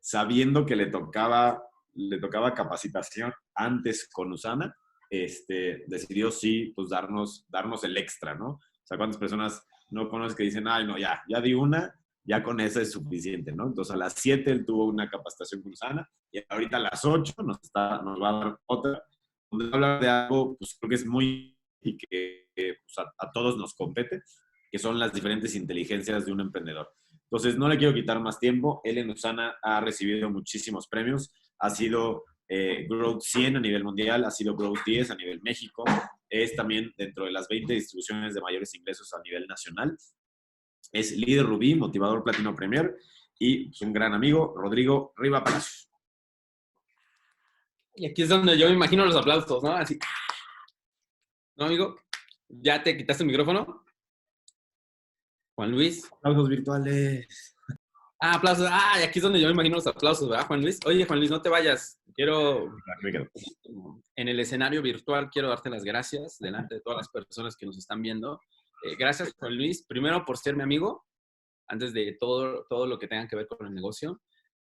sabiendo que le tocaba capacitación antes con Usana, decidió sí, pues darnos el extra, ¿no? O sea, ¿cuántas personas no conoces que dicen, ay, no, ya di una, ya con esa es suficiente, ¿no? Entonces a las 7 él tuvo una capacitación con Usana y ahorita a las 8 nos va a dar otra, donde va a hablar de algo, pues creo que es muy y que pues, a todos nos compete, que son las diferentes inteligencias de un emprendedor. Entonces, no le quiero quitar más tiempo. Él en Usana ha recibido muchísimos premios. Ha sido Growth 100 a nivel mundial, ha sido Growth 10 a nivel México. Es también dentro de las 20 distribuciones de mayores ingresos a nivel nacional. Es líder Rubí, motivador Platino Premier y pues, un gran amigo, Rodrigo Riva Palacios. Y aquí es donde yo me imagino los aplausos, ¿no? Así. ¿No, amigo? ¿Ya te quitaste el micrófono? Juan Luis. Aplausos virtuales. Aplausos. Y aquí es donde yo me imagino los aplausos, ¿verdad, Juan Luis? Oye, Juan Luis, no te vayas. En el escenario virtual, quiero darte las gracias delante de todas las personas que nos están viendo. Gracias, Juan Luis, primero por ser mi amigo, antes de todo lo que tenga que ver con el negocio.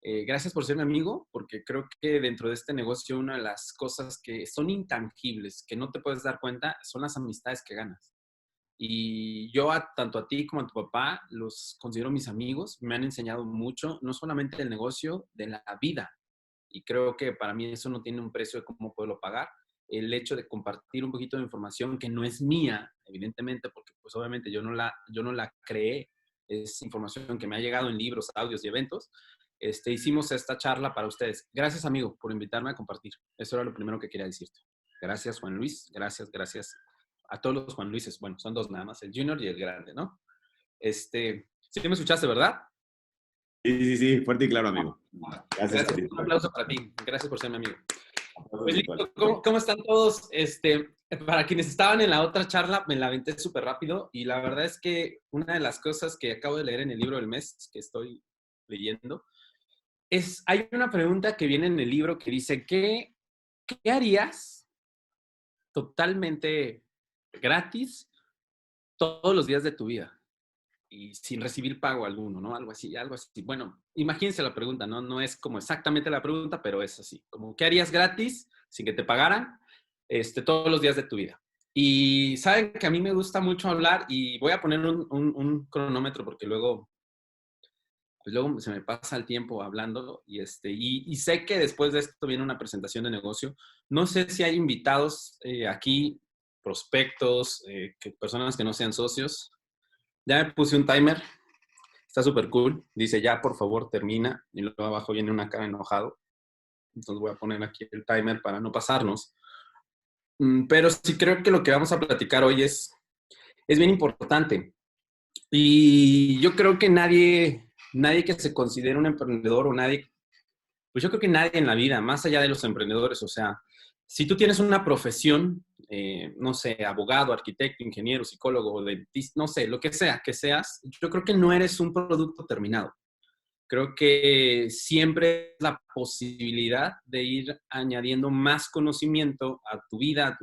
Gracias por ser mi amigo, porque creo que dentro de este negocio una de las cosas que son intangibles, que no te puedes dar cuenta, son las amistades que ganas. Y yo tanto a ti como a tu papá los considero mis amigos, me han enseñado mucho, no solamente del negocio, de la vida. Y creo que para mí eso no tiene un precio de cómo poderlo pagar. El hecho de compartir un poquito de información que no es mía, evidentemente, porque pues obviamente yo no la creé, es información que me ha llegado en libros, audios y eventos. Hicimos esta charla para ustedes. Gracias, amigo, por invitarme a compartir. Eso era lo primero que quería decirte. Gracias, Juan Luis. Gracias a todos los Juan Luises. Bueno, son dos nada más, el junior y el grande, ¿no? Sí me escuchaste, ¿verdad? Sí, fuerte y claro, amigo. Gracias. Un aplauso para ti. Gracias por ser mi amigo. Pues, ¿cómo están todos? Para quienes estaban en la otra charla, me la aventé súper rápido y la verdad es que una de las cosas que acabo de leer en el libro del mes que estoy leyendo hay una pregunta que viene en el libro que dice, ¿qué harías totalmente gratis todos los días de tu vida? Y sin recibir pago alguno, ¿no? Algo así, algo así. Bueno, imagínense la pregunta, ¿no? No es como exactamente la pregunta, pero es así. Como, ¿qué harías gratis sin que te pagaran todos los días de tu vida? Y saben que a mí me gusta mucho hablar y voy a poner un cronómetro porque luego se me pasa el tiempo hablando y sé que después de esto viene una presentación de negocio. No sé si hay invitados aquí, prospectos, personas que no sean socios. Ya me puse un timer. Está súper cool. Dice, ya, por favor, termina. Y luego abajo viene una cara enojado. Entonces voy a poner aquí el timer para no pasarnos. Pero sí creo que lo que vamos a platicar hoy es bien importante. Y yo creo que nadie que se considere un emprendedor o pues yo creo que nadie en la vida, más allá de los emprendedores, o sea, si tú tienes una profesión, no sé, abogado, arquitecto, ingeniero, psicólogo, dentista, no sé, lo que sea que seas, yo creo que no eres un producto terminado. Creo que siempre es la posibilidad de ir añadiendo más conocimiento a tu vida, a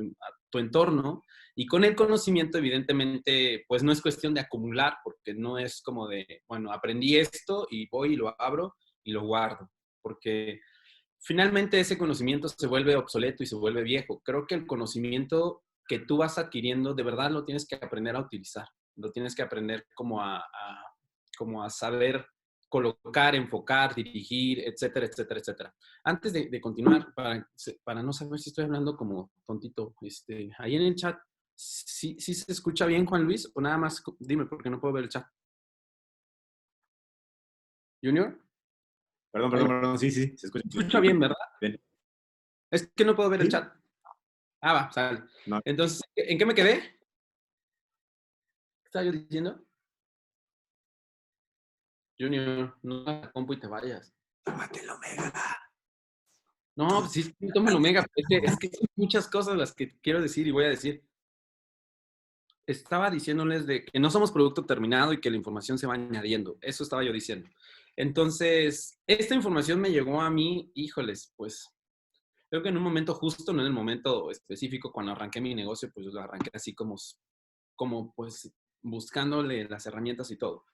tu entorno, y con el conocimiento, evidentemente, pues no es cuestión de acumular, porque no es como de, bueno, aprendí esto y voy y lo abro y lo guardo, porque finalmente ese conocimiento se vuelve obsoleto y se vuelve viejo. Creo que el conocimiento que tú vas adquiriendo, de verdad lo tienes que aprender a utilizar, lo tienes que aprender como a saber colocar, enfocar, dirigir, etcétera, etcétera, etcétera. Antes de continuar, para no saber si estoy hablando como tontito, ahí en el chat, ¿sí se escucha bien, Juan Luis? O nada más, dime, porque no puedo ver el chat. ¿Junior? Perdón, sí, se escucha. Se escucha bien, ¿verdad? Bien. Es que no puedo ver el ¿Sí? chat. Va, sale. No. Entonces, ¿en qué me quedé? ¿Qué estaba yo diciendo? Junior, no la compu y te vayas. Tómate el Omega. No, pues sí, toma el Omega. Es que son muchas cosas las que quiero decir y voy a decir. Estaba diciéndoles de que no somos producto terminado y que la información se va añadiendo. Eso estaba yo diciendo. Entonces, esta información me llegó a mí, híjoles, pues creo que en un momento justo, no en el momento específico, cuando arranqué mi negocio, pues lo arranqué así como pues buscándole las herramientas y todo.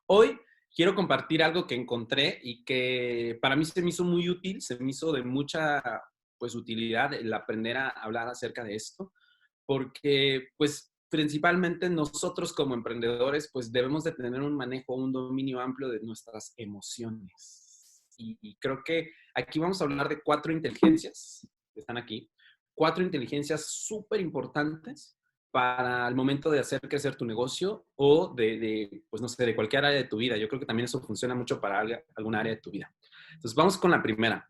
Hoy quiero compartir algo que encontré y que para mí se me hizo muy útil, se me hizo de mucha, pues, utilidad el aprender a hablar acerca de esto, porque, pues, principalmente nosotros como emprendedores, pues, debemos de tener un manejo, un dominio amplio de nuestras emociones. Y creo que aquí vamos a hablar de 4 inteligencias que están aquí, 4 inteligencias súper importantes para el momento de hacer crecer tu negocio o pues no sé, de cualquier área de tu vida. Yo creo que también eso funciona mucho para alguna área de tu vida. Entonces, vamos con la primera.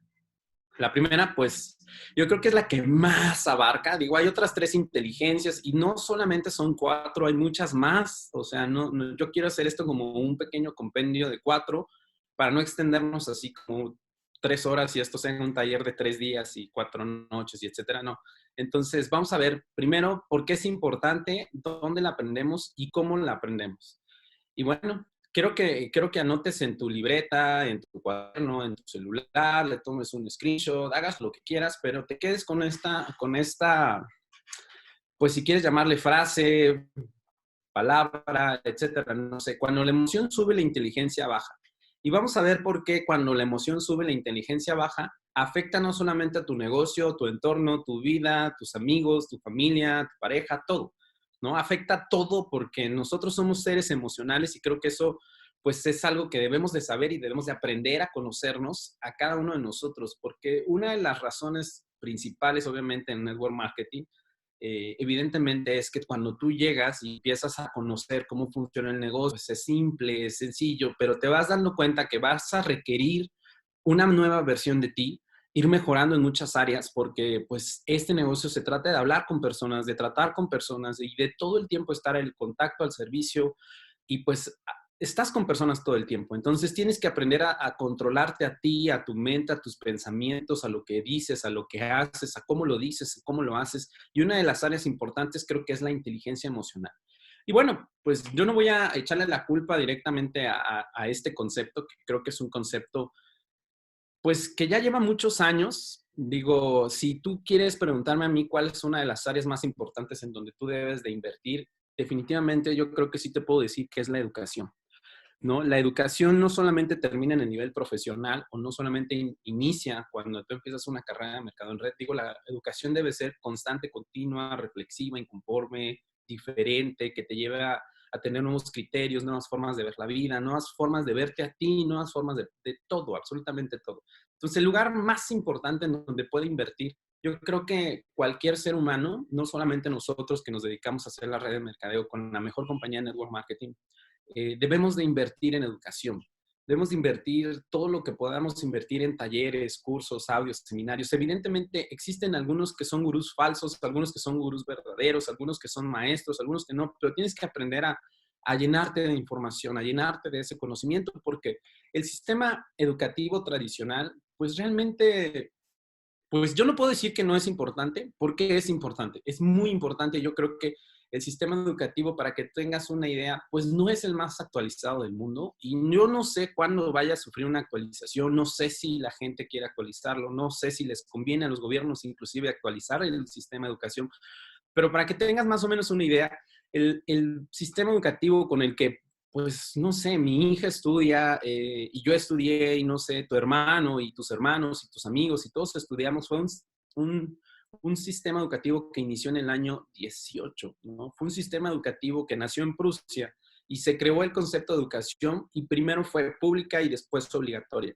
La primera, pues, yo creo que es la que más abarca. Digo, hay otras 3 inteligencias y no solamente son 4, hay muchas más. O sea, yo quiero hacer esto como un pequeño compendio de 4 para no extendernos así como 3 horas y esto sea un taller de 3 días y 4 noches y etcétera. No. Entonces, vamos a ver primero por qué es importante, dónde la aprendemos y cómo la aprendemos. Y bueno, quiero que anotes en tu libreta, en tu cuaderno, en tu celular, le tomes un screenshot, hagas lo que quieras, pero te quedes con esta, pues si quieres llamarle frase, palabra, etcétera, no sé. Cuando la emoción sube, la inteligencia baja. Y vamos a ver por qué cuando la emoción sube, la inteligencia baja, afecta no solamente a tu negocio, tu entorno, tu vida, tus amigos, tu familia, tu pareja, todo, ¿no? Afecta todo porque nosotros somos seres emocionales y creo que eso, pues, es algo que debemos de saber y debemos de aprender a conocernos a cada uno de nosotros, porque una de las razones principales, obviamente, en network marketing evidentemente es que cuando tú llegas y empiezas a conocer cómo funciona el negocio, pues es simple, es sencillo, pero te vas dando cuenta que vas a requerir una nueva versión de ti, ir mejorando en muchas áreas, porque pues este negocio se trata de hablar con personas, de tratar con personas y de todo el tiempo estar en contacto al servicio y pues estás con personas todo el tiempo. Entonces tienes que aprender a controlarte a ti, a tu mente, a tus pensamientos, a lo que dices, a lo que haces, a cómo lo dices, a cómo lo haces. Y una de las áreas importantes creo que es la inteligencia emocional. Y bueno, pues yo no voy a echarle la culpa directamente a este concepto, que creo que es un concepto, pues que ya lleva muchos años. Digo, si tú quieres preguntarme a mí cuál es una de las áreas más importantes en donde tú debes de invertir, definitivamente yo creo que sí te puedo decir que es la educación. ¿No? La educación no solamente termina en el nivel profesional o no solamente inicia cuando tú empiezas una carrera de mercado en red. Digo, la educación debe ser constante, continua, reflexiva, inconforme, diferente, que te lleve a tener nuevos criterios, nuevas formas de ver la vida, nuevas formas de verte a ti, nuevas formas de todo, absolutamente todo. Entonces, el lugar más importante en donde puede invertir, yo creo que cualquier ser humano, no solamente nosotros que nos dedicamos a hacer la red de mercadeo con la mejor compañía de network marketing, debemos de invertir en educación. Debemos de invertir todo lo que podamos invertir en talleres, cursos, audios, seminarios. Evidentemente existen algunos que son gurús falsos, algunos que son gurús verdaderos, algunos que son maestros, algunos que no, pero tienes que aprender a llenarte de información, a llenarte de ese conocimiento, porque el sistema educativo tradicional, pues realmente, pues yo no puedo decir que no es importante, porque es importante, es muy importante. Yo creo que el sistema educativo, para que tengas una idea, pues no es el más actualizado del mundo y yo no sé cuándo vaya a sufrir una actualización, no sé si la gente quiere actualizarlo, no sé si les conviene a los gobiernos inclusive actualizar el sistema de educación, pero para que tengas más o menos una idea, el sistema educativo con el que, pues, no sé, mi hija estudia y yo estudié y no sé, tu hermano y tus hermanos y tus amigos y todos estudiamos, fue un, un sistema educativo que inició en el año 18, ¿no? Fue un sistema educativo que nació en Prusia y se creó el concepto de educación y primero fue pública y después obligatoria.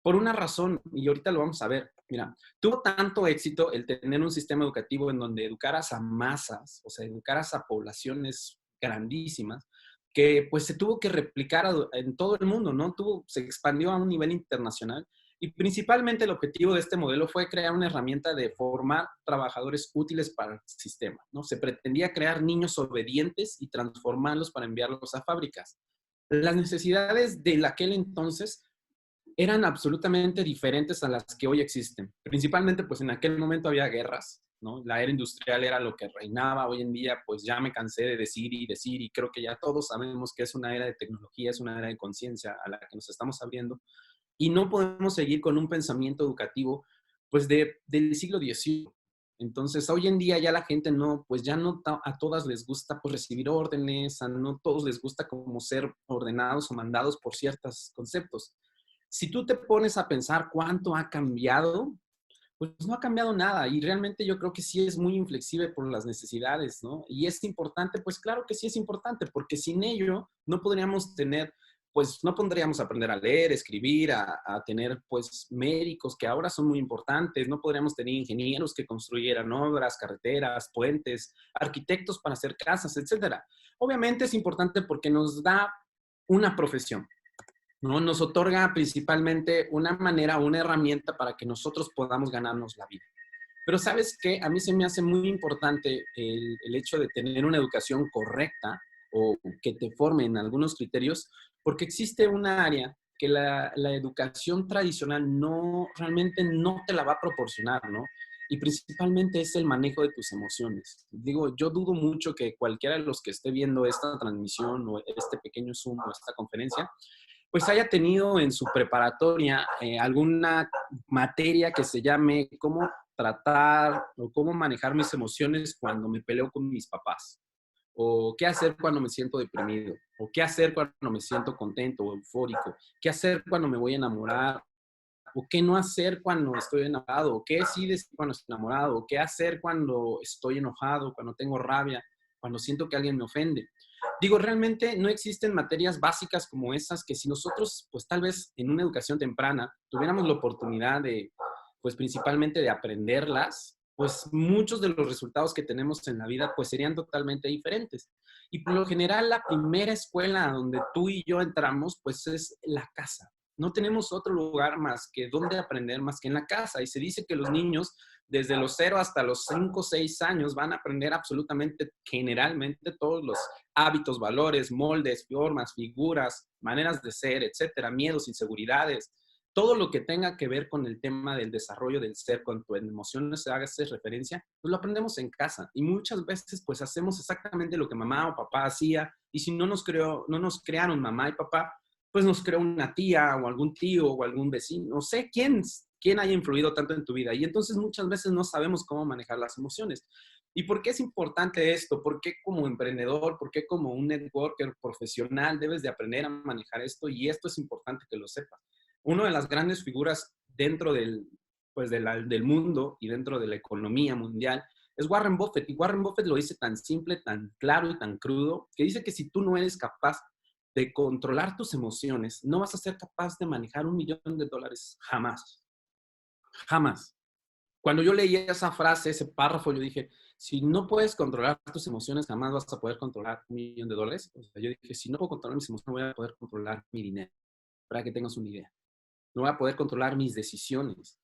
Por una razón, y ahorita lo vamos a ver. Mira, tuvo tanto éxito el tener un sistema educativo en donde educaras a masas, o sea, educaras a poblaciones grandísimas, que pues se tuvo que replicar en todo el mundo, ¿no? Se expandió a un nivel internacional y principalmente el objetivo de este modelo fue crear una herramienta de formar trabajadores útiles para el sistema, ¿no? Se pretendía crear niños obedientes y transformarlos para enviarlos a fábricas. Las necesidades de aquel entonces eran absolutamente diferentes a las que hoy existen. Principalmente, pues en aquel momento había guerras, ¿no? La era industrial era lo que reinaba. Hoy en día, pues ya me cansé de decir y creo que ya todos sabemos que es una era de tecnología, es una era de conciencia a la que nos estamos abriendo y no podemos seguir con un pensamiento educativo, pues del siglo XVIII. Entonces, hoy en día ya la gente no, pues ya no a todas les gusta pues recibir órdenes, a no todos les gusta como ser ordenados o mandados por ciertos conceptos. Si tú te pones a pensar cuánto ha cambiado, pues no ha cambiado nada y realmente yo creo que sí es muy inflexible por las necesidades, ¿no? Y es importante, pues claro que sí es importante, porque sin ello no podríamos tener, pues no podríamos aprender a leer, escribir, a tener pues médicos que ahora son muy importantes, no podríamos tener ingenieros que construyeran obras, carreteras, puentes, arquitectos para hacer casas, etcétera. Obviamente es importante porque nos da una profesión, ¿no? Nos otorga principalmente una manera, una herramienta para que nosotros podamos ganarnos la vida. Pero ¿sabes qué? A mí se me hace muy importante el hecho de tener una educación correcta o que te forme en algunos criterios, porque existe una área que la educación tradicional no, realmente no te la va a proporcionar, ¿no? Y principalmente es el manejo de tus emociones. Digo, yo dudo mucho que cualquiera de los que esté viendo esta transmisión o este pequeño Zoom o esta conferencia pues haya tenido en su preparatoria alguna materia que se llame cómo tratar o cómo manejar mis emociones cuando me peleo con mis papás, o qué hacer cuando me siento deprimido, o qué hacer cuando me siento contento o eufórico, qué hacer cuando me voy a enamorar, o qué no hacer cuando estoy enamorado, o qué sí decir cuando estoy enamorado, o qué hacer cuando estoy enojado, cuando tengo rabia, cuando siento que alguien me ofende. Digo, realmente no existen materias básicas como esas que si nosotros, pues tal vez en una educación temprana, tuviéramos la oportunidad de, pues principalmente de aprenderlas, pues muchos de los resultados que tenemos en la vida, pues serían totalmente diferentes. Y por lo general, la primera escuela donde tú y yo entramos, pues es la casa. No tenemos otro lugar más que donde aprender más que en la casa. Y se dice que los niños desde los 0 hasta los 5 o 6 años van a aprender absolutamente, generalmente, todos los hábitos, valores, moldes, formas, figuras, maneras de ser, etcétera, miedos, inseguridades, todo lo que tenga que ver con el tema del desarrollo del ser, con tu emociones se haga referencia, pues lo aprendemos en casa. Y muchas veces, pues hacemos exactamente lo que mamá o papá hacía. Y si no nos crearon mamá y papá, pues nos creó una tía o algún tío o algún vecino, no sé quién haya influido tanto en tu vida. Y entonces muchas veces no sabemos cómo manejar las emociones. ¿Y por qué es importante esto? ¿Por qué como emprendedor, por qué como un networker profesional debes de aprender a manejar esto? Y esto es importante que lo sepas. Una de las grandes figuras dentro pues del mundo y dentro de la economía mundial es Warren Buffett. Y Warren Buffett lo dice tan simple, tan claro y tan crudo, que dice que si tú no eres capaz de controlar tus emociones, no vas a ser capaz de manejar $1,000,000 jamás. Jamás. Cuando yo leí esa frase, ese párrafo, yo dije, si no puedes controlar tus emociones, jamás vas a poder controlar $1,000,000. O sea, yo dije, si no puedo controlar mis emociones, no voy a poder controlar mi dinero. Para que tengas una idea. No voy a poder controlar mis decisiones.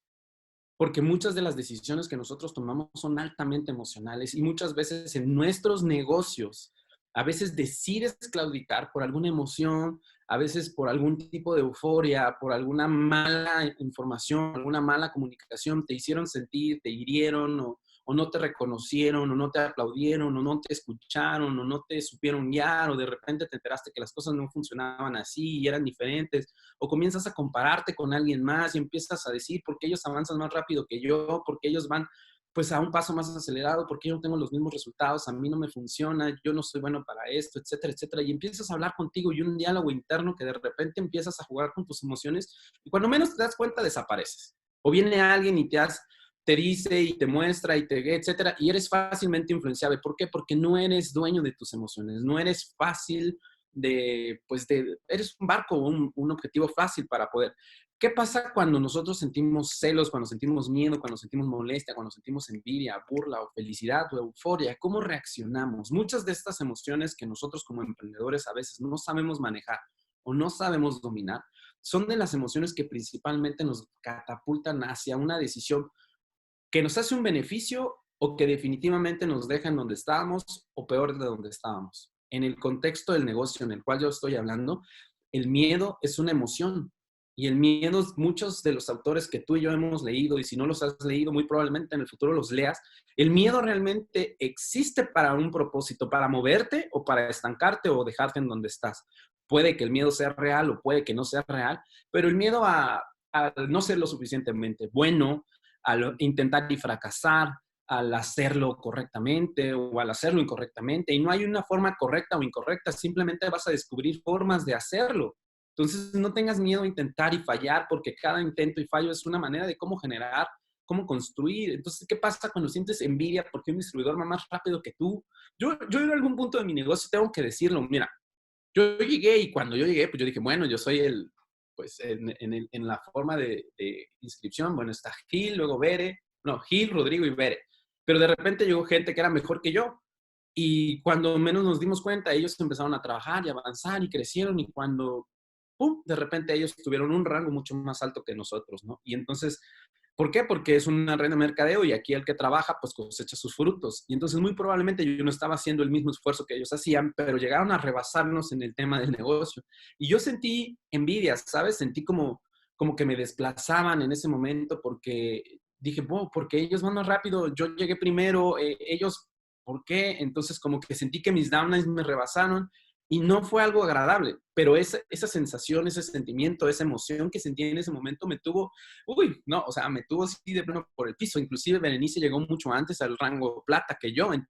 Porque muchas de las decisiones que nosotros tomamos son altamente emocionales y muchas veces en nuestros negocios, a veces decides claudicar por alguna emoción, a veces por algún tipo de euforia, por alguna mala información, alguna mala comunicación, te hicieron sentir, te hirieron o no te reconocieron o no te aplaudieron o no te escucharon o no te supieron guiar o de repente te enteraste que las cosas no funcionaban así y eran diferentes o comienzas a compararte con alguien más y empiezas a decir por qué ellos avanzan más rápido que yo, por qué ellos van pues a un paso más acelerado, porque yo no tengo los mismos resultados, a mí no me funciona, yo no soy bueno para esto, etcétera, etcétera. Y empiezas a hablar contigo y un diálogo interno que de repente empiezas a jugar con tus emociones y cuando menos te das cuenta desapareces. O viene alguien y te dice y te muestra y te etcétera, y eres fácilmente influenciable. ¿Por qué? Porque no eres dueño de tus emociones, no eres fácil eres un barco, un objetivo fácil para poder. ¿Qué pasa cuando nosotros sentimos celos, cuando sentimos miedo, cuando sentimos molestia, cuando sentimos envidia, burla o felicidad o euforia? ¿Cómo reaccionamos? Muchas de estas emociones que nosotros como emprendedores a veces no sabemos manejar o no sabemos dominar, son de las emociones que principalmente nos catapultan hacia una decisión que nos hace un beneficio o que definitivamente nos deja en donde estábamos o peor de donde estábamos. En el contexto del negocio en el cual yo estoy hablando, el miedo es una emoción. Y el miedo, muchos de los autores que tú y yo hemos leído, y si no los has leído, muy probablemente en el futuro los leas, el miedo realmente existe para un propósito, para moverte o para estancarte o dejarte en donde estás. Puede que el miedo sea real o puede que no sea real, pero el miedo a no ser lo suficientemente bueno, al intentar y fracasar, al hacerlo correctamente o al hacerlo incorrectamente. Y no hay una forma correcta o incorrecta, simplemente vas a descubrir formas de hacerlo. Entonces, no tengas miedo a intentar y fallar, porque cada intento y fallo es una manera de cómo generar, cómo construir. Entonces, ¿qué pasa cuando sientes envidia porque un distribuidor va más rápido que tú? Yo en algún punto de mi negocio tengo que decirlo, mira, yo llegué y cuando yo llegué, pues yo dije, bueno, yo soy pues en la forma de inscripción, bueno, está Gil, luego Bere, no, Gil, Rodrigo y Bere. Pero de repente llegó gente que era mejor que yo. Y cuando menos nos dimos cuenta, ellos empezaron a trabajar y avanzar y crecieron y cuando, ¡pum!, de repente ellos tuvieron un rango mucho más alto que nosotros, ¿no? Y entonces, ¿por qué? Porque es una red de mercadeo y aquí el que trabaja, pues cosecha sus frutos. Y entonces muy probablemente yo no estaba haciendo el mismo esfuerzo que ellos hacían, pero llegaron a rebasarnos en el tema del negocio. Y yo sentí envidia, ¿sabes? Sentí como que me desplazaban en ese momento porque dije, wow, porque ellos van más rápido, yo llegué primero, ellos, ¿por qué? Entonces como que sentí que mis downlines me rebasaron y no fue algo agradable, pero esa sensación, ese sentimiento, esa emoción que sentí en ese momento me tuvo, uy, no, o sea, me tuvo así de plano por el piso. Inclusive Berenice llegó mucho antes al rango plata que yo. En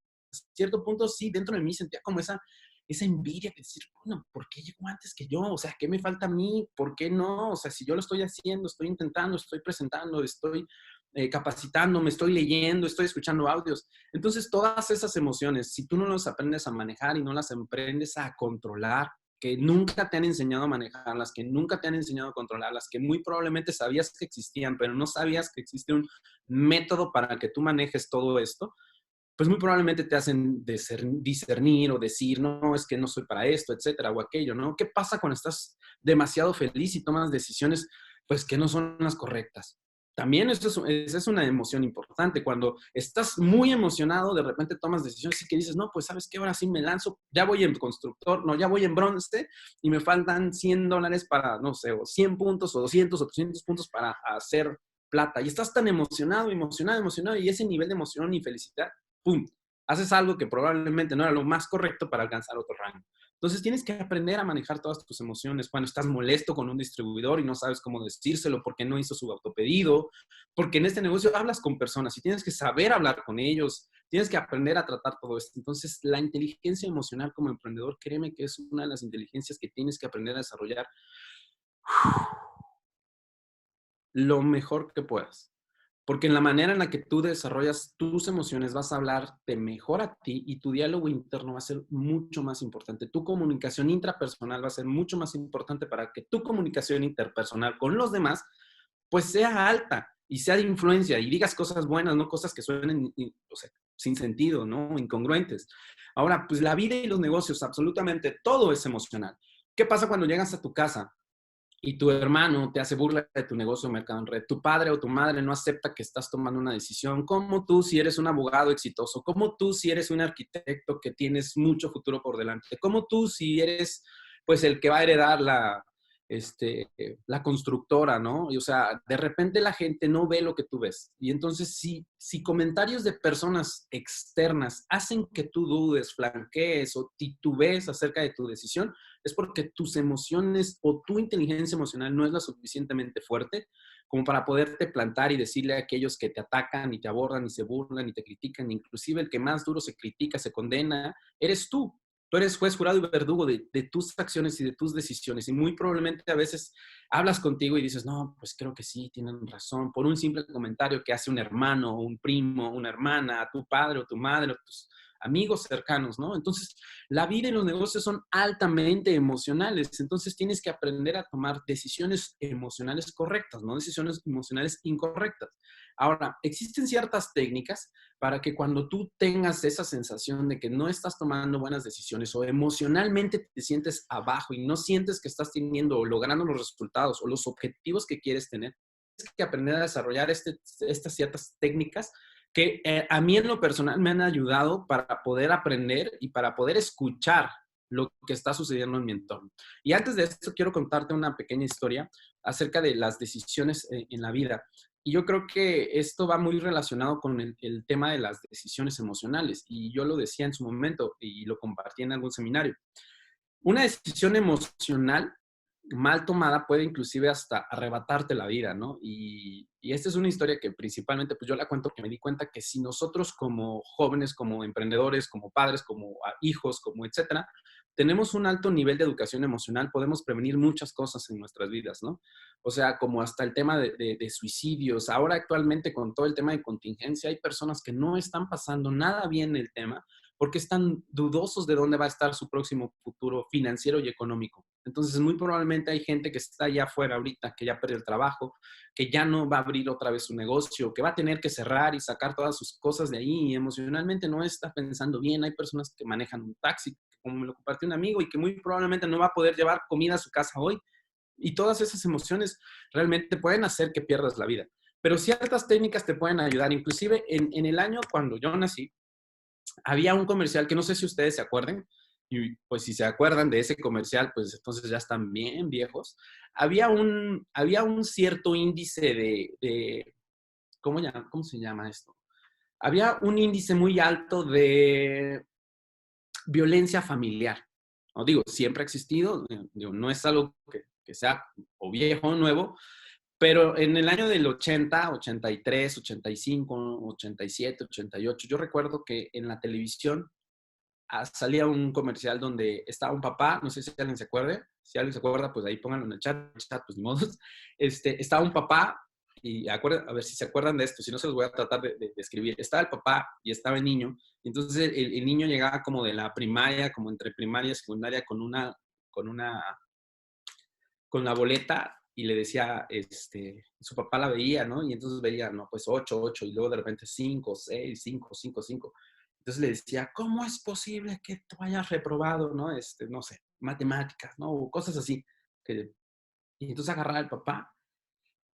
cierto punto, sí, dentro de mí sentía como esa envidia de decir, bueno, ¿por qué llegó antes que yo? O sea, ¿qué me falta a mí? ¿Por qué no? O sea, si yo lo estoy haciendo, estoy intentando, estoy presentando, estoy capacitando, me estoy leyendo, estoy escuchando audios. Entonces, todas esas emociones, si tú no las aprendes a manejar y no las aprendes a controlar, que nunca te han enseñado a manejarlas, que nunca te han enseñado a controlarlas, que muy probablemente sabías que existían, pero no sabías que existe un método para que tú manejes todo esto, pues muy probablemente te hacen discernir o decir, no, es que no soy para esto, etcétera, o aquello, ¿no? ¿Qué pasa cuando estás demasiado feliz y tomas decisiones, pues, que no son las correctas? También esa es una emoción importante. Cuando estás muy emocionado, de repente tomas decisiones y que dices, no, pues, ¿sabes qué? Ahora sí me lanzo, ya voy en constructor, no, ya voy en bronce y me faltan $100 para, no sé, o 100 puntos, o 200 o 300 puntos para hacer plata. Y estás tan emocionado, emocionado, emocionado, y ese nivel de emoción y felicidad, ¡pum!, haces algo que probablemente no era lo más correcto para alcanzar otro rango. Entonces tienes que aprender a manejar todas tus emociones. Cuando estás molesto con un distribuidor y no sabes cómo decírselo porque no hizo su autopedido, porque en este negocio hablas con personas y tienes que saber hablar con ellos, tienes que aprender a tratar todo esto. Entonces la inteligencia emocional como emprendedor, créeme que es una de las inteligencias que tienes que aprender a desarrollar lo mejor que puedas. Porque en la manera en la que tú desarrollas tus emociones vas a hablarte mejor a ti y tu diálogo interno va a ser mucho más importante. Tu comunicación intrapersonal va a ser mucho más importante para que tu comunicación interpersonal con los demás pues sea alta y sea de influencia y digas cosas buenas, no cosas que suenen, o sea, sin sentido, ¿no? Incongruentes. Ahora, pues la vida y los negocios, absolutamente todo es emocional. ¿Qué pasa cuando llegas a tu casa y tu hermano te hace burla de tu negocio de mercado en red? Tu padre o tu madre no acepta que estás tomando una decisión. ¿Cómo tú, si eres un abogado exitoso? ¿Cómo tú, si eres un arquitecto que tienes mucho futuro por delante? ¿Cómo tú, si eres, pues, el que va a heredar la constructora, ¿no? Y, o sea, de repente la gente no ve lo que tú ves. Y entonces, si comentarios de personas externas hacen que tú dudes, flanquees o titubees acerca de tu decisión, es porque tus emociones o tu inteligencia emocional no es lo suficientemente fuerte como para poderte plantar y decirle a aquellos que te atacan y te abordan y se burlan y te critican, inclusive el que más duro se critica, se condena, eres tú. Tú eres juez, jurado y verdugo de tus acciones y de tus decisiones. Y muy probablemente a veces hablas contigo y dices, no, pues creo que sí, tienen razón, por un simple comentario que hace un hermano, un primo, una hermana, tu padre o tu madre o tus amigos cercanos, ¿no? Entonces, la vida y los negocios son altamente emocionales. Entonces, tienes que aprender a tomar decisiones emocionales correctas, no decisiones emocionales incorrectas. Ahora, existen ciertas técnicas para que cuando tú tengas esa sensación de que no estás tomando buenas decisiones o emocionalmente te sientes abajo y no sientes que estás teniendo o logrando los resultados o los objetivos que quieres tener, tienes que aprender a desarrollar estas ciertas técnicas que a mí en lo personal me han ayudado para poder aprender y para poder escuchar lo que está sucediendo en mi entorno. Y antes de esto, quiero contarte una pequeña historia acerca de las decisiones en la vida. Y yo creo que esto va muy relacionado con el tema de las decisiones emocionales. Y yo lo decía en su momento y lo compartí en algún seminario. Una decisión emocional mal tomada puede inclusive hasta arrebatarte la vida, ¿no? Y esta es una historia que principalmente, pues yo la cuento que me di cuenta que si nosotros como jóvenes, como emprendedores, como padres, como hijos, como etcétera, tenemos un alto nivel de educación emocional, podemos prevenir muchas cosas en nuestras vidas, ¿no? O sea, como hasta el tema de suicidios. Ahora actualmente con todo el tema de contingencia, hay personas que no están pasando nada bien el tema porque están dudosos de dónde va a estar su próximo futuro financiero y económico. Entonces, muy probablemente hay gente que está allá afuera ahorita, que ya perdió el trabajo, que ya no va a abrir otra vez su negocio, que va a tener que cerrar y sacar todas sus cosas de ahí y emocionalmente no está pensando bien. Hay personas que manejan un taxi, como me lo compartió un amigo, y que muy probablemente no va a poder llevar comida a su casa hoy. Y todas esas emociones realmente pueden hacer que pierdas la vida. Pero ciertas técnicas te pueden ayudar. Inclusive en el año cuando yo nací, había un comercial que no sé si ustedes se acuerden, y pues si se acuerdan de ese comercial, pues entonces ya están bien viejos. Había un cierto índice ¿cómo se llama esto? Había un índice muy alto de violencia familiar. No digo, siempre ha existido, digo, no es algo que sea o viejo o nuevo, pero en el año del 80, 83, 85, 87, 88, yo recuerdo que en la televisión salía un comercial donde estaba un papá, no sé si alguien se acuerde, si alguien se acuerda, pues ahí pónganlo en el chat, pues ni modos. Estaba un papá, y a ver si se acuerdan de esto, si no se los voy a tratar de escribir. Estaba el papá y estaba el niño, y entonces el niño llegaba como de la primaria, como entre primaria y secundaria, con una, con la boleta, y le decía, su papá la veía, ¿no? Y entonces veía, no, pues 8, 8, y luego de repente 5, 6, 5, 5, 5. Entonces le decía, ¿cómo es posible que tú hayas reprobado, no? No sé, matemáticas, ¿no? O cosas así. Y entonces agarraba el papá,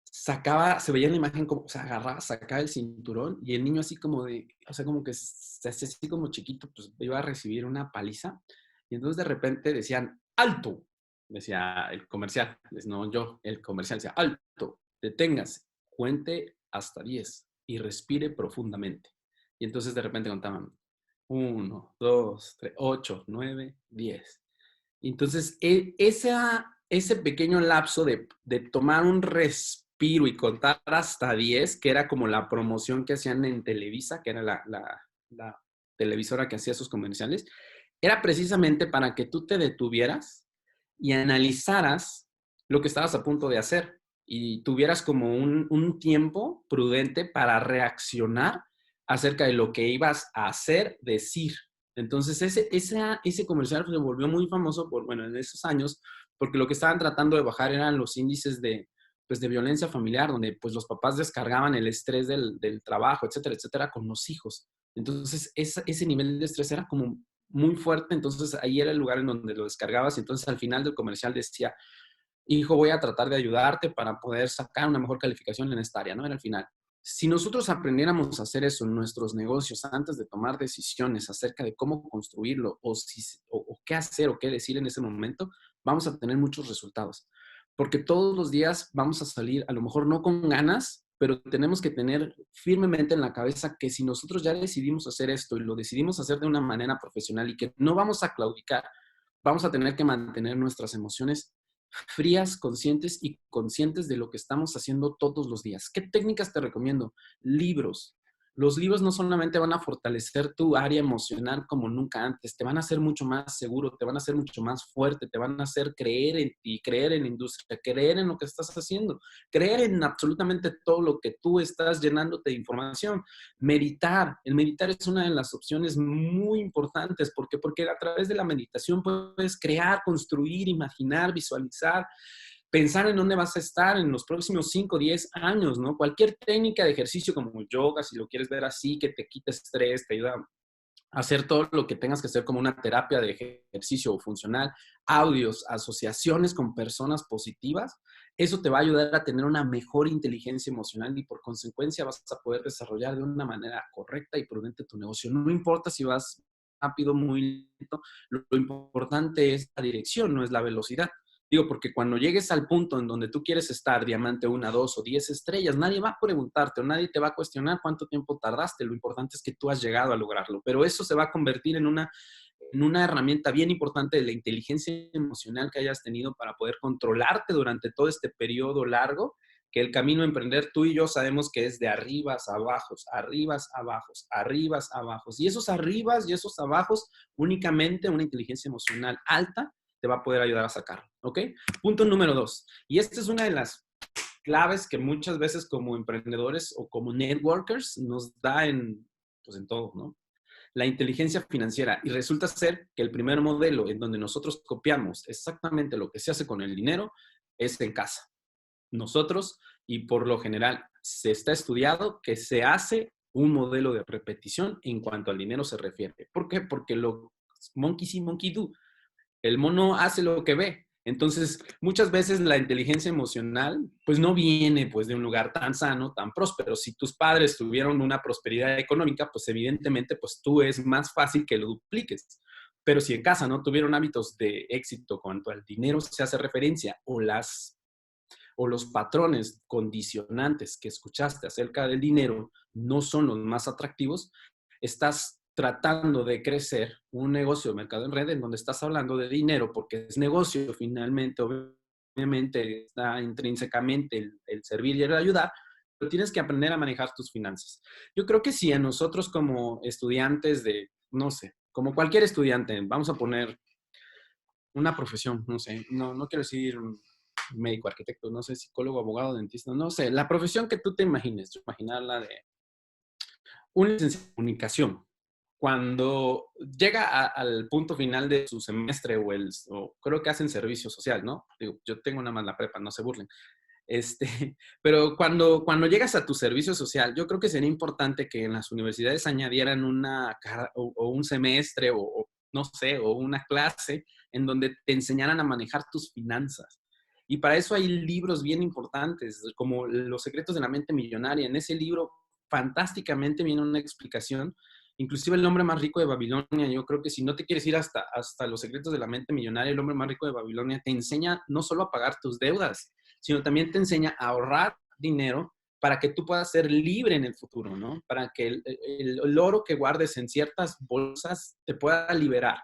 sacaba, se veía en la imagen como, o sea, agarraba, sacaba el cinturón, y el niño así como de, o sea, como que se hacía así como chiquito, pues iba a recibir una paliza. Y entonces de repente decían, ¡alto! Decía el comercial, no yo, el comercial decía, ¡alto! Deténgase, cuente hasta 10 y respire profundamente. Y entonces de repente contaban, 1, 2, 3, 8, 9, 10. Entonces, ese pequeño lapso de tomar un respiro y contar hasta 10, que era como la promoción que hacían en Televisa, que era la televisora que hacía esos comerciales, era precisamente para que tú te detuvieras y analizaras lo que estabas a punto de hacer y tuvieras como un tiempo prudente para reaccionar acerca de lo que ibas a hacer, decir. Entonces, ese comercial se volvió muy famoso bueno, en esos años, porque lo que estaban tratando de bajar eran los índices pues, de violencia familiar, donde pues los papás descargaban el estrés del trabajo, etcétera, etcétera, con los hijos. Entonces, ese nivel de estrés era como muy fuerte, entonces ahí era el lugar en donde lo descargabas, y entonces al final del comercial decía, hijo, voy a tratar de ayudarte para poder sacar una mejor calificación en esta área, ¿no? Era el final. Si nosotros aprendiéramos a hacer eso en nuestros negocios antes de tomar decisiones acerca de cómo construirlo o qué hacer o qué decir en ese momento, vamos a tener muchos resultados. Porque todos los días vamos a salir, a lo mejor no con ganas, pero tenemos que tener firmemente en la cabeza que si nosotros ya decidimos hacer esto y lo decidimos hacer de una manera profesional y que no vamos a claudicar, vamos a tener que mantener nuestras emociones frías, conscientes y conscientes de lo que estamos haciendo todos los días. ¿Qué técnicas te recomiendo? Libros. Los libros no solamente van a fortalecer tu área emocional como nunca antes, te van a hacer mucho más seguro, te van a hacer mucho más fuerte, te van a hacer creer en ti, creer en la industria, creer en lo que estás haciendo, creer en absolutamente todo lo que tú estás llenándote de información. Meditar. El meditar es una de las opciones muy importantes. ¿Por qué? Porque a través de la meditación puedes crear, construir, imaginar, visualizar, pensar en dónde vas a estar en los próximos 5, 10 años, ¿no? Cualquier técnica de ejercicio como el yoga, si lo quieres ver así, que te quita estrés, te ayuda a hacer todo lo que tengas que hacer como una terapia de ejercicio funcional, audios, asociaciones con personas positivas, eso te va a ayudar a tener una mejor inteligencia emocional y por consecuencia vas a poder desarrollar de una manera correcta y prudente tu negocio. No importa si vas rápido, muy lento, lo importante es la dirección, no es la velocidad. Digo, porque cuando llegues al punto en donde tú quieres estar, diamante 1, 2 o 10 estrellas, nadie va a preguntarte o nadie te va a cuestionar cuánto tiempo tardaste. Lo importante es que tú has llegado a lograrlo. Pero eso se va a convertir en una herramienta bien importante de la inteligencia emocional que hayas tenido para poder controlarte durante todo este periodo largo, que el camino a emprender tú y yo sabemos que es de arribas a bajos, arribas a bajos, arribas a bajos. Y esos arribas y esos abajos, únicamente una inteligencia emocional alta te va a poder ayudar a sacarlo, ¿ok? Punto número 2. Y esta es una de las claves que muchas veces como emprendedores o como networkers nos da pues en todo, ¿no? La inteligencia financiera. Y resulta ser que el primer modelo en donde nosotros copiamos exactamente lo que se hace con el dinero es en casa. Nosotros, y por lo general se está estudiado que se hace un modelo de repetición en cuanto al dinero se refiere. ¿Por qué? Porque lo monkey see, monkey do. El mono hace lo que ve. Entonces, muchas veces la inteligencia emocional, pues no viene pues de un lugar tan sano, tan próspero. Si tus padres tuvieron una prosperidad económica, pues evidentemente, pues tú es más fácil que lo dupliques. Pero si en casa no tuvieron hábitos de éxito cuanto al dinero se hace referencia o los patrones condicionantes que escuchaste acerca del dinero no son los más atractivos, estás tratando de crecer un negocio de mercado en red en donde estás hablando de dinero porque es negocio finalmente, obviamente está intrínsecamente el servir y el ayudar, pero tienes que aprender a manejar tus finanzas. Yo creo que si a nosotros como estudiantes de, no sé, como cualquier estudiante, vamos a poner una profesión, no sé, no quiero decir médico, arquitecto, no sé, psicólogo, abogado, dentista, no sé, la profesión que tú te imagines, imaginarla de un licenciado en comunicación, cuando llega al punto final de su semestre o creo que hacen servicio social, ¿no? Digo, yo tengo nada más la prepa, no se burlen. Pero cuando llegas a tu servicio social, yo creo que sería importante que en las universidades añadieran o un semestre o no sé, o una clase en donde te enseñaran a manejar tus finanzas. Y para eso hay libros bien importantes, como Los secretos de la mente millonaria. En ese libro fantásticamente viene una explicación, inclusive El hombre más rico de Babilonia. Yo creo que si no te quieres ir hasta Los secretos de la mente millonaria, El hombre más rico de Babilonia te enseña no solo a pagar tus deudas, sino también te enseña a ahorrar dinero para que tú puedas ser libre en el futuro, ¿no? Para que el oro que guardes en ciertas bolsas te pueda liberar,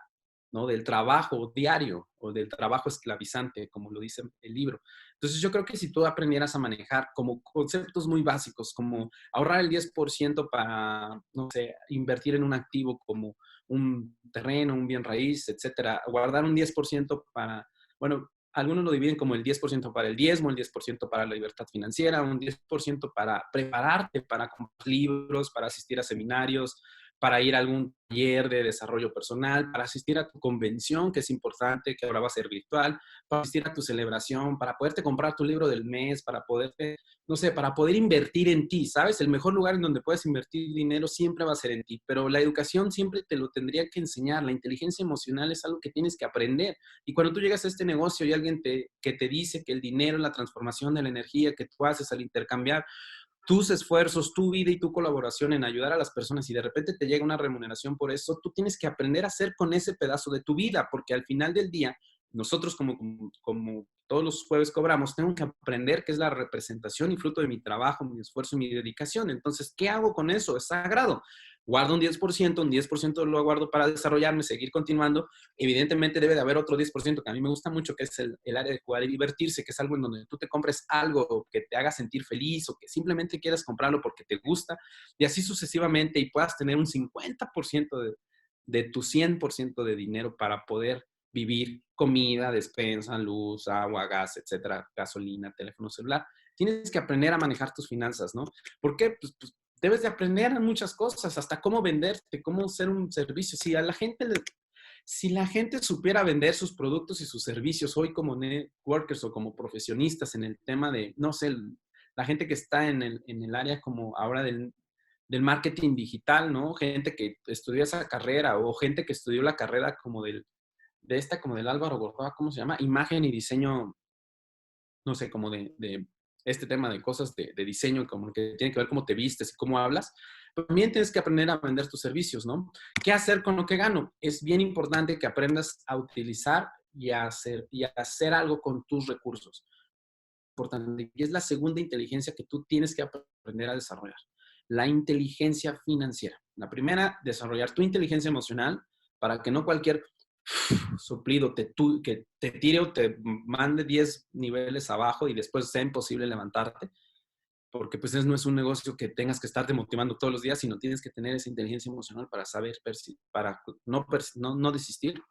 ¿no? Del trabajo diario o del trabajo esclavizante, como lo dice el libro. Entonces yo creo que si tú aprendieras a manejar como conceptos muy básicos, como ahorrar el 10% para, no sé, invertir en un activo como un terreno, un bien raíz, etcétera, guardar un 10% para, bueno, algunos lo dividen como el 10% para el diezmo, el 10% para la libertad financiera, un 10% para prepararte para comprar libros, para asistir a seminarios, para ir a algún taller de desarrollo personal, para asistir a tu convención, que es importante, que ahora va a ser virtual, para asistir a tu celebración, para poderte comprar tu libro del mes, para poderte, no sé, para poder invertir en ti, ¿sabes? El mejor lugar en donde puedes invertir dinero siempre va a ser en ti, pero la educación siempre te lo tendría que enseñar. La inteligencia emocional es algo que tienes que aprender. Y cuando tú llegas a este negocio y alguien que te dice que el dinero es la transformación de la energía que tú haces al intercambiar tus esfuerzos, tu vida y tu colaboración en ayudar a las personas y de repente te llega una remuneración por eso, tú tienes que aprender a hacer con ese pedazo de tu vida, porque al final del día, nosotros como todos los jueves cobramos, tengo que aprender qué es la representación y fruto de mi trabajo, mi esfuerzo y mi dedicación. Entonces, ¿qué hago con eso? Es sagrado. Guardo un 10% lo guardo para desarrollarme, seguir continuando. Evidentemente debe de haber otro 10% que a mí me gusta mucho, que es el área de jugar y divertirse, que es algo en donde tú te compres algo que te haga sentir feliz o que simplemente quieras comprarlo porque te gusta y así sucesivamente y puedas tener un 50% de tu 100% de dinero para poder vivir comida, despensa, luz, agua, gas, etcétera, gasolina, teléfono celular. Tienes que aprender a manejar tus finanzas, ¿no? ¿Por qué? Pues debes de aprender muchas cosas, hasta cómo venderte, cómo ser un servicio. Si la gente supiera vender sus productos y sus servicios hoy como networkers o como profesionistas en el tema de, no sé, la gente que está en el área como ahora del marketing digital, ¿no? Gente que estudió esa carrera o gente que estudió la carrera como como del Álvaro Gordoa, ¿cómo se llama? Imagen y diseño, no sé, como de este tema de cosas de diseño, como que tiene que ver cómo te vistes y cómo hablas, pero también tienes que aprender a vender tus servicios, ¿no? ¿Qué hacer con lo que gano? Es bien importante que aprendas a utilizar y a hacer algo con tus recursos. Importante. Y es la segunda inteligencia que tú tienes que aprender a desarrollar. La inteligencia financiera. La primera, desarrollar tu inteligencia emocional. para que no cualquier suplido que te tire o te mande 10 niveles abajo y después sea imposible levantarte, porque pues no es un negocio que tengas que estarte motivando todos los días, sino tienes que tener esa inteligencia emocional para saber, para no desistir.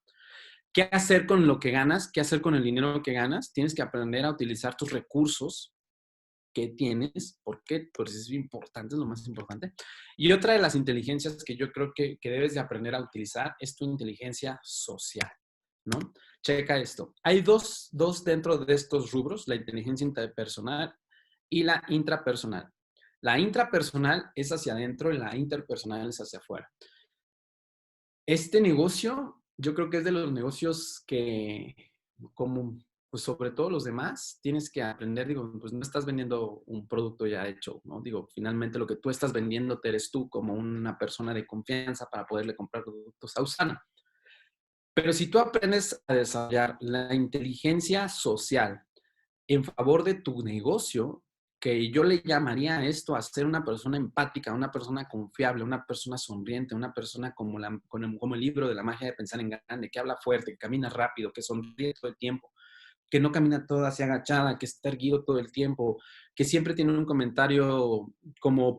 ¿Qué hacer con lo que ganas? ¿Qué hacer con el dinero que ganas? Tienes que aprender a utilizar tus recursos que tienes. ¿Por qué? Pues es importante, es lo más importante. Y otra de las inteligencias que yo creo que debes de aprender a utilizar es tu inteligencia social, ¿no? Checa esto. Hay dos dentro de estos rubros, la inteligencia interpersonal y la intrapersonal. La intrapersonal es hacia adentro y la interpersonal es hacia afuera. Este negocio, yo creo que es de los negocios que, como pues sobre todo los demás, tienes que aprender, digo, pues no estás vendiendo un producto ya hecho, ¿no? Digo, finalmente lo que tú estás vendiendo te eres tú como una persona de confianza para poderle comprar productos a Usana. Pero si tú aprendes a desarrollar la inteligencia social en favor de tu negocio, que yo le llamaría a esto a ser una persona empática, una persona confiable, una persona sonriente, una persona como el libro de la magia de pensar en grande, que habla fuerte, que camina rápido, que sonríe todo el tiempo, que no camina toda así agachada, que está erguido todo el tiempo, que siempre tiene un comentario como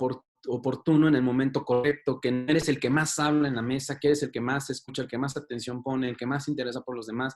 oportuno en el momento correcto, que no eres el que más habla en la mesa, que eres el que más escucha, el que más atención pone, el que más se interesa por los demás,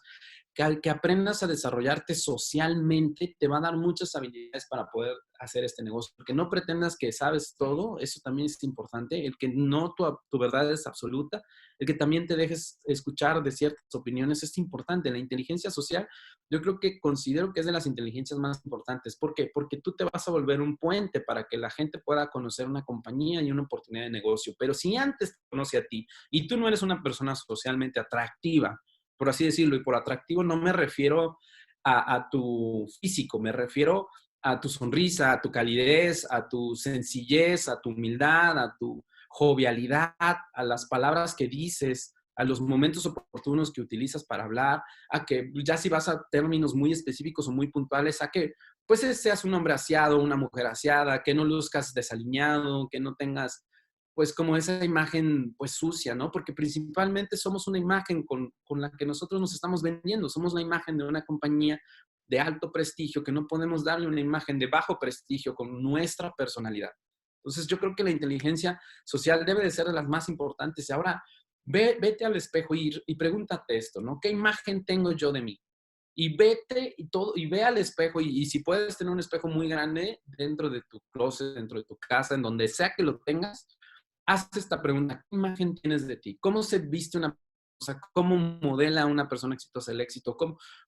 que al que aprendas a desarrollarte socialmente te va a dar muchas habilidades para poder hacer este negocio. Que no pretendas que sabes todo, eso también es importante, el que no tu verdad es absoluta, el que también te dejes escuchar de ciertas opiniones es importante. La inteligencia social yo creo que considero que es de las inteligencias más importantes. ¿Por qué? Porque tú te vas a volver un puente para que la gente pueda conocer una compañía y una oportunidad de negocio. Pero si antes te conoce a ti y tú no eres una persona socialmente atractiva, por así decirlo, y por atractivo no me refiero a tu físico, me refiero a tu sonrisa, a tu calidez, a tu sencillez, a tu humildad, a tu jovialidad, a las palabras que dices, a los momentos oportunos que utilizas para hablar, a que ya si vas a términos muy específicos o muy puntuales, a que pues seas un hombre aseado, una mujer aseada, que no luzcas desaliñado, que no tengas pues como esa imagen pues sucia, ¿no? Porque principalmente somos una imagen con la que nosotros nos estamos vendiendo, somos la imagen de una compañía de alto prestigio que no podemos darle una imagen de bajo prestigio con nuestra personalidad. Entonces yo creo que la inteligencia social debe de ser de las más importantes. Y ahora, vete al espejo y pregúntate esto, ¿no? ¿Qué imagen tengo yo de mí? Y vete y ve al espejo y si puedes tener un espejo muy grande dentro de tu closet, dentro de tu casa, en donde sea que lo tengas, haz esta pregunta: ¿qué imagen tienes de ti? ¿Cómo se viste una persona? ¿Cómo modela una persona exitosa el éxito?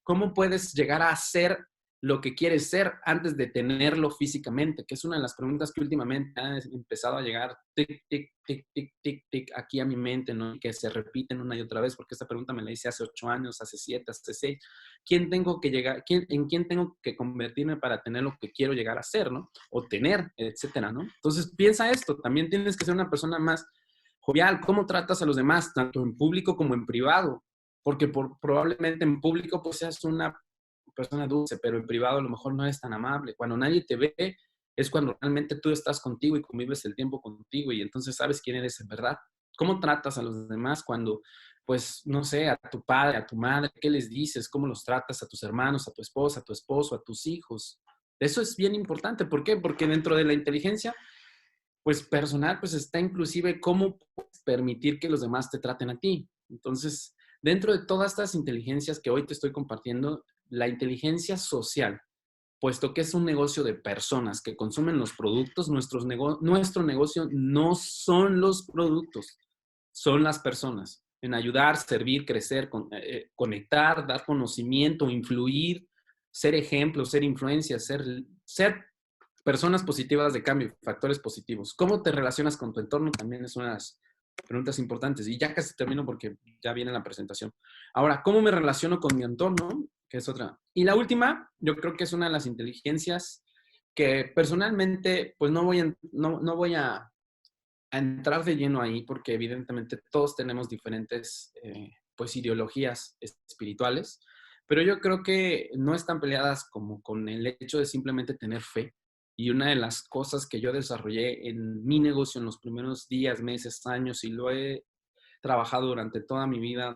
¿Cómo puedes llegar a ser lo que quieres ser antes de tenerlo físicamente? Que es una de las preguntas que últimamente han empezado a llegar tic, tic, tic, tic, tic, tic, aquí a mi mente, ¿no? Y que se repiten una y otra vez, porque esta pregunta me la hice hace 8 años, hace 7, hace 6. ¿Quién tengo que llegar? ¿En quién tengo que convertirme para tener lo que quiero llegar a ser, ¿no? O tener, etcétera, ¿no? Entonces, piensa esto. También tienes que ser una persona más jovial. ¿Cómo tratas a los demás, tanto en público como en privado? Porque probablemente en público pues seas una persona dulce, pero en privado a lo mejor no eres tan amable. Cuando nadie te ve, es cuando realmente tú estás contigo y convives el tiempo contigo y entonces sabes quién eres en verdad. ¿Cómo tratas a los demás cuando, pues, no sé, a tu padre, a tu madre, qué les dices? ¿Cómo los tratas a tus hermanos, a tu esposa, a tu esposo, a tus hijos? Eso es bien importante. ¿Por qué? Porque dentro de la inteligencia, pues, personal, pues, está inclusive cómo puedes permitir que los demás te traten a ti. Entonces, dentro de todas estas inteligencias que hoy te estoy compartiendo, la inteligencia social, puesto que es un negocio de personas que consumen los productos, nuestro negocio no son los productos, son las personas. En ayudar, servir, crecer, conectar, dar conocimiento, influir, ser ejemplo, ser influencia, ser personas positivas de cambio, factores positivos. ¿Cómo te relacionas con tu entorno? También es una de las preguntas importantes. Y ya casi termino porque ya viene la presentación. Ahora, ¿cómo me relaciono con mi entorno? Que es otra. Y la última, yo creo que es una de las inteligencias que personalmente, pues no voy a entrar de lleno ahí porque evidentemente todos tenemos diferentes, pues, ideologías espirituales, pero yo creo que no están peleadas como con el hecho de simplemente tener fe. Y una de las cosas que yo desarrollé en mi negocio en los primeros días, meses, años, y trabajado durante toda mi vida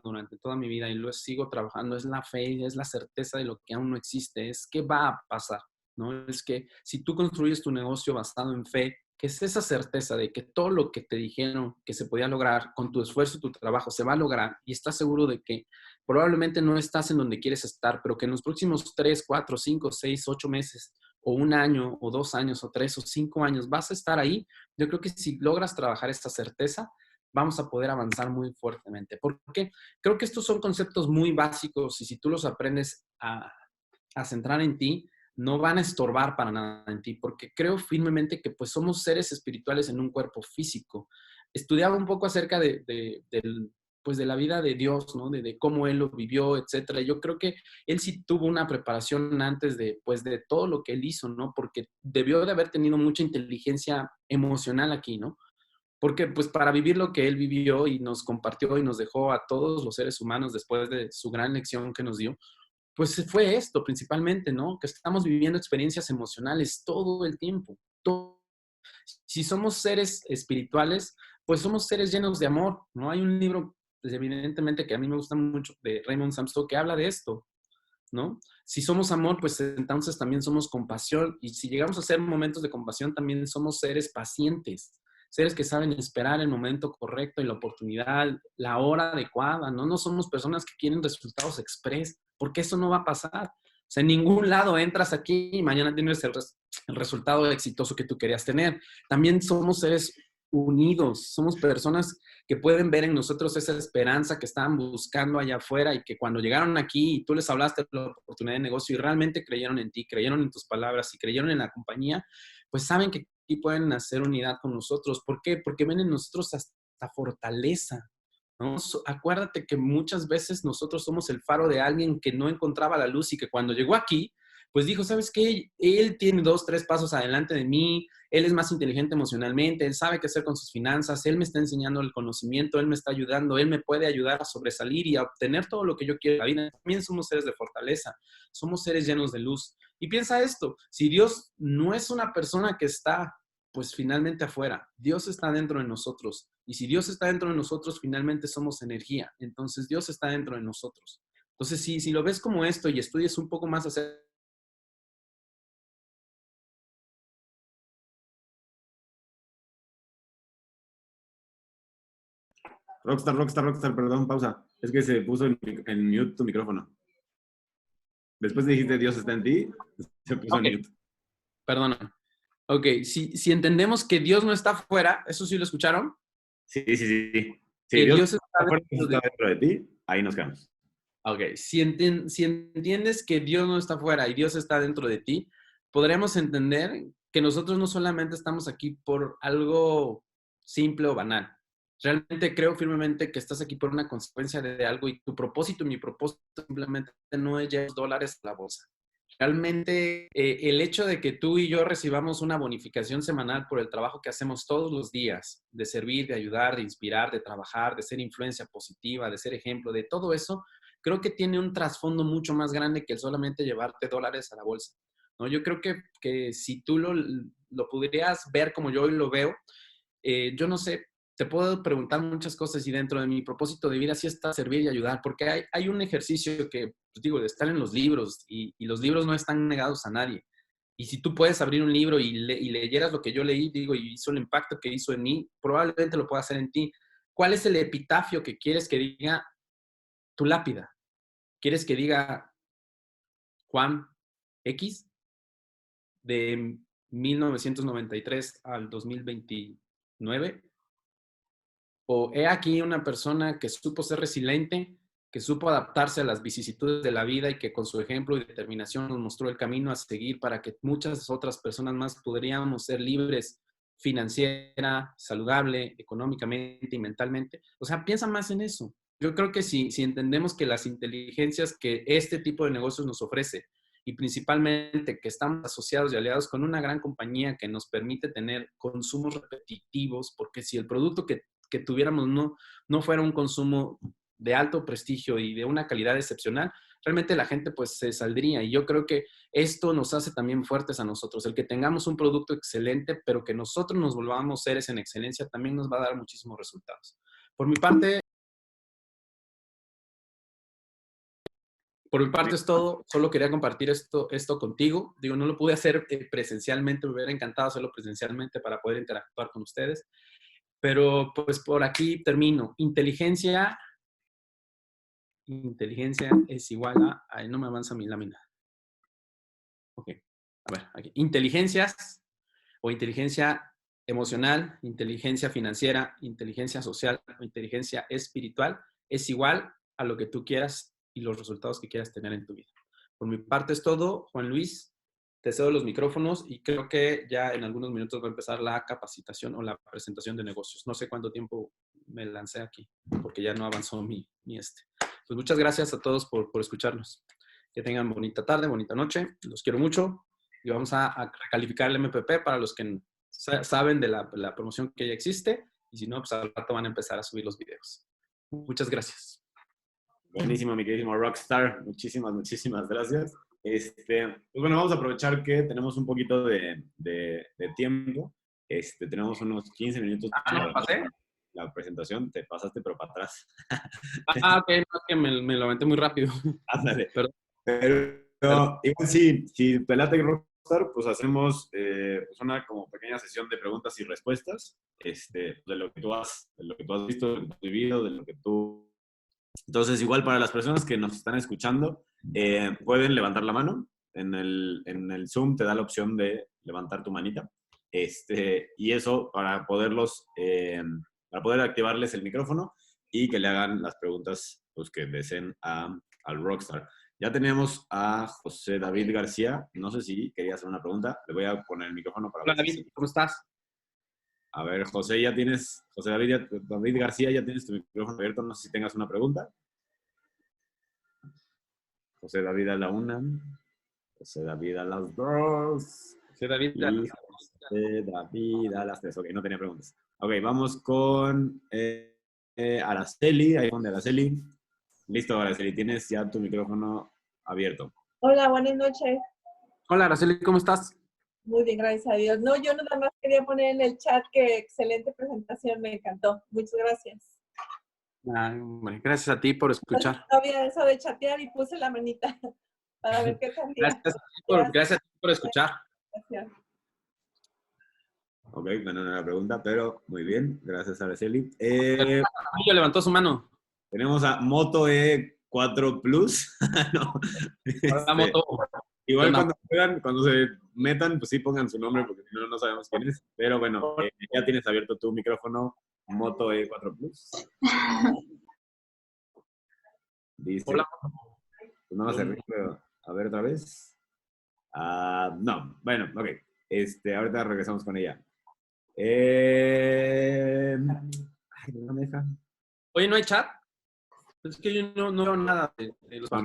y lo sigo trabajando, es la fe, es la certeza de lo que aún no existe, es qué va a pasar, ¿no? Es que si tú construyes tu negocio basado en fe, que es esa certeza de que todo lo que te dijeron que se podía lograr con tu esfuerzo y tu trabajo se va a lograr y estás seguro de que probablemente no estás en donde quieres estar, pero que en los próximos 3, 4, 5, 6, 8 meses o un año o 2 años o 3 o 5 años vas a estar ahí, yo creo que si logras trabajar esta certeza, vamos a poder avanzar muy fuertemente. Porque creo que estos son conceptos muy básicos y si tú los aprendes a centrar en ti, no van a estorbar para nada en ti, porque creo firmemente que pues somos seres espirituales en un cuerpo físico. Estudiaba un poco acerca pues de la vida de Dios, ¿no? De cómo Él lo vivió, etcétera. Yo creo que Él sí tuvo una preparación antes de, pues de todo lo que Él hizo, ¿no? Porque debió de haber tenido mucha inteligencia emocional aquí, ¿no? Porque pues para vivir lo que Él vivió y nos compartió y nos dejó a todos los seres humanos después de su gran lección que nos dio, pues fue esto principalmente, ¿no? Que estamos viviendo experiencias emocionales todo el tiempo. Si somos seres espirituales, pues somos seres llenos de amor, ¿no? Hay un libro, pues, evidentemente, que a mí me gusta mucho, de Raymond Samstow, que habla de esto, ¿no? Si somos amor, pues entonces también somos compasión. Y si llegamos a ser momentos de compasión, también somos seres pacientes, seres que saben esperar el momento correcto y la oportunidad, la hora adecuada, ¿no? No somos personas que quieren resultados express, porque eso no va a pasar. O sea, en ningún lado entras aquí y mañana tienes el resultado exitoso que tú querías tener. También somos seres unidos, somos personas que pueden ver en nosotros esa esperanza que estaban buscando allá afuera y que cuando llegaron aquí y tú les hablaste de la oportunidad de negocio y realmente creyeron en ti, creyeron en tus palabras y creyeron en la compañía, pues saben que aquí pueden hacer unidad con nosotros. ¿Por qué? Porque ven en nosotros hasta fortaleza, ¿no? Acuérdate que muchas veces nosotros somos el faro de alguien que no encontraba la luz y que cuando llegó aquí, pues dijo, ¿sabes qué? Él tiene 2, 3 pasos adelante de mí, él es más inteligente emocionalmente, él sabe qué hacer con sus finanzas, él me está enseñando el conocimiento, él me está ayudando, él me puede ayudar a sobresalir y a obtener todo lo que yo quiero en la vida. También somos seres de fortaleza, somos seres llenos de luz. Y piensa esto, si Dios no es una persona que está pues finalmente afuera, Dios está dentro de nosotros. Y si Dios está dentro de nosotros, finalmente somos energía. Entonces Dios está dentro de nosotros. Entonces, si lo ves como esto y estudias un poco más acerca. Rockstar, perdón, pausa. Es que se puso en mute tu micrófono. Después dijiste Dios está en ti, se puso en Ok, mute. perdona. Ok, si entendemos que Dios no está afuera, ¿eso sí lo escucharon? Sí, sí, sí, sí. Si Que Dios Dios está está fuerte, dentro está de. dentro de ti, ahí nos quedamos. Ok, si entiendes que Dios no está afuera y Dios está dentro de ti, podremos entender que nosotros no solamente estamos aquí por algo simple o banal. Realmente creo firmemente que estás aquí por una consecuencia de algo y tu propósito, mi propósito simplemente no es llevar $2 a la bolsa. Realmente el hecho de que tú y yo recibamos una bonificación semanal por el trabajo que hacemos todos los días, de servir, de ayudar, de inspirar, de trabajar, de ser influencia positiva, de ser ejemplo, de todo eso, creo que tiene un trasfondo mucho más grande que el solamente llevarte $2 a la bolsa, ¿no? Yo creo que si tú lo pudieras ver como yo hoy lo veo, yo no sé, te puedo preguntar muchas cosas y dentro de mi propósito de vida sí está servir y ayudar, porque hay un ejercicio que, pues digo, de estar en los libros y los libros no están negados a nadie. Y si tú puedes abrir un libro y leyeras lo que yo leí, digo, y hizo el impacto que hizo en mí, probablemente lo pueda hacer en ti. ¿Cuál es el epitafio que quieres que diga tu lápida? ¿Quieres que diga Juan X de 1993 al 2029? O he aquí una persona que supo ser resiliente, que supo adaptarse a las vicisitudes de la vida y que con su ejemplo y determinación nos mostró el camino a seguir para que muchas otras personas más podríamos ser libres financiera, saludable, económicamente y mentalmente. O sea, piensa más en eso. Yo creo que si entendemos que las inteligencias que este tipo de negocios nos ofrece y principalmente que estamos asociados y aliados con una gran compañía que nos permite tener consumos repetitivos, porque si el producto que tuviéramos no fuera un consumo de alto prestigio y de una calidad excepcional, realmente la gente pues se saldría. Y yo creo que esto nos hace también fuertes a nosotros. El que tengamos un producto excelente, pero que nosotros nos volvamos seres en excelencia, también nos va a dar muchísimos resultados. Por mi parte, Por mi parte es todo. Solo quería compartir esto contigo. Digo, no lo pude hacer presencialmente. Me hubiera encantado hacerlo presencialmente para poder interactuar con ustedes. Pero pues por aquí termino. Inteligencia es igual a... Ahí no me avanza mi lámina. Ok. A ver, aquí. Inteligencias o inteligencia emocional, inteligencia financiera, inteligencia social o inteligencia espiritual es igual a lo que tú quieras y los resultados que quieras tener en tu vida. Por mi parte es todo. Juan Luis, te cedo los micrófonos y creo que ya en algunos minutos va a empezar la capacitación o la presentación de negocios. No sé cuánto tiempo me lancé aquí porque ya no avanzó Pues muchas gracias a todos por escucharnos. Que tengan bonita tarde, bonita noche. Los quiero mucho y vamos a recalificar el MPP para los que saben de la promoción que ya existe y si no, pues al rato van a empezar a subir los videos. Muchas gracias. Buenísimo, mi queridísimo Rockstar. Muchísimas gracias. Pues bueno, vamos a aprovechar que tenemos un poquito de tiempo. Tenemos unos 15 minutos ¿No pasé? la presentación. Te pasaste, pero para atrás. Ok, no, es que me lo aventé muy rápido. Ándale. Pero Igual si te late Rockstar, pues hacemos pues una como pequeña sesión de preguntas y respuestas de lo que tú has visto, de lo que tú has vivido, de lo que tú... Entonces, igual para las personas que nos están escuchando, pueden levantar la mano. En el Zoom te da la opción de levantar tu manita. Y eso para para poder activarles el micrófono y que le hagan las preguntas pues, que deseen al Rockstar. Ya tenemos a José David García. No sé si quería hacer una pregunta. Le voy a poner el micrófono para hola ver David, ¿cómo estás? A ver, José David García, ya tienes tu micrófono abierto. No sé si tengas una pregunta. José David a la una. José David a las dos. Sí, David. Y José David a las tres. Ok, no tenía preguntas. Ok, vamos con Araceli. Ahí donde Araceli. Listo, Araceli, tienes ya tu micrófono abierto. Hola, buenas noches. Hola, Araceli, ¿cómo estás? Muy bien, gracias a Dios. No, yo nada más quería poner en el chat que excelente presentación, me encantó. Muchas gracias. Bueno, gracias a ti por escuchar. No había eso de chatear y puse la manita para ver qué tal. Gracias a ti por escuchar. Gracias. Ok, bueno, no era pregunta, pero muy bien. Gracias, Araceli. Levantó su mano. Tenemos a Moto E4 Plus. No, Hola, Moto. Igual cuando se metan, pues sí pongan su nombre, porque si no, no sabemos quién es. Pero bueno, ya tienes abierto tu micrófono, Moto E4 Plus. Dice. Hola. Pues no va a servir, pero a ver otra vez. No, bueno, ok. Ahorita regresamos con ella. Ay, no me deja. Oye, ¿no hay chat? Es que yo no veo nada de los No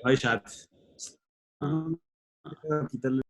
hay chat. Quitarle